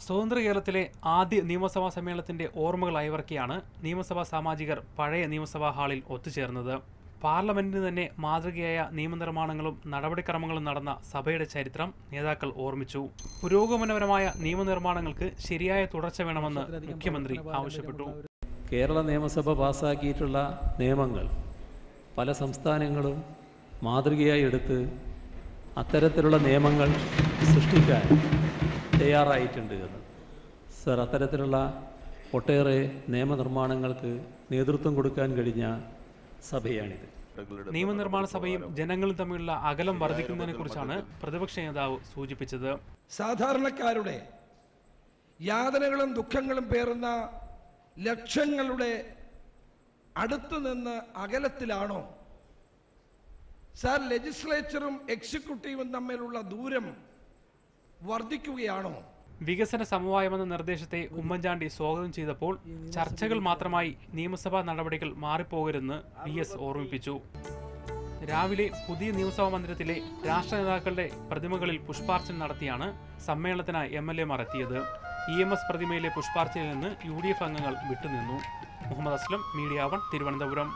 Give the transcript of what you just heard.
സ്വതന്ത്ര കേരളത്തിലെ ആദ്യ നിയമസഭാ സമ്മേളനത്തിന്റെ ഓർമ്മകൾ അയവിറക്കിയാണ് നിയമസഭാ സാമാജികർ പഴയ നിയമസഭാ ഹാളിൽ ഒത്തുചേർന്നത്. പാർലമെന്റിന് തന്നെ മാതൃകയായ നിയമനിർമ്മാണങ്ങളും നടപടിക്രമങ്ങളും നടന്ന സഭയുടെ ചരിത്രം നേതാക്കൾ ഓർമ്മിച്ചു. പുരോഗമനപരമായ നിയമനിർമ്മാണങ്ങൾക്ക് ശരിയായ തുടർച്ച വേണമെന്ന് മുഖ്യമന്ത്രി ആവശ്യപ്പെട്ടു. കേരള നിയമസഭ പാസാക്കിയിട്ടുള്ള നിയമങ്ങൾ പല സംസ്ഥാനങ്ങളും മാതൃകയായി എടുത്ത് അത്തരത്തിലുള്ള നിയമങ്ങൾ സൃഷ്ടിക്കാൻ തയ്യാറായിട്ടുണ്ട് എന്ന് സർ, അത്തരത്തിലുള്ള ഒട്ടേറെ നിയമനിർമ്മാണങ്ങൾക്ക് നേതൃത്വം കൊടുക്കാൻ കഴിഞ്ഞ സഭയാണിത്. നിയമനിർമ്മാണ സഭയും ജനങ്ങളും തമ്മിലുള്ള അകലം വർദ്ധിക്കുന്നതിനെ കുറിച്ചാണ് പ്രതിപക്ഷ നേതാവ് സൂചിപ്പിച്ചത്. സാധാരണക്കാരുടെ യാതനകളും ദുഃഖങ്ങളും പേറുന്ന ലക്ഷങ്ങളുടെ അടുത്തു നിന്ന് അകലത്തിലാണോ സാർ ലെജിസ്ലേച്ചറും എക്സിക്യൂട്ടീവും തമ്മിലുള്ള ദൂരം വർദ്ധിക്കുകയാണോ? വികസന സമവായമെന്ന നിർദ്ദേശത്തെ ഉമ്മൻചാണ്ടി സ്വാഗതം ചെയ്തപ്പോൾ ചർച്ചകൾ മാത്രമായി നിയമസഭാ നടപടികൾ മാറിപ്പോകരുതെന്ന് VS ഓർമ്മിപ്പിച്ചു. രാവിലെ പുതിയ നിയമസഭാ മന്ദിരത്തിലെ രാഷ്ട്ര നേതാക്കളുടെ പ്രതിമകളിൽ പുഷ്പാർച്ചന നടത്തിയാണ് സമ്മേളനത്തിന് MLA എത്തിയത്. EMS പ്രതിമയിലെ പുഷ്പാർച്ചനയിൽ നിന്ന് UDF അംഗങ്ങൾ വിട്ടുനിന്നു. മുഹമ്മദ് അസ്ലം, മീഡിയ 1, തിരുവനന്തപുരം.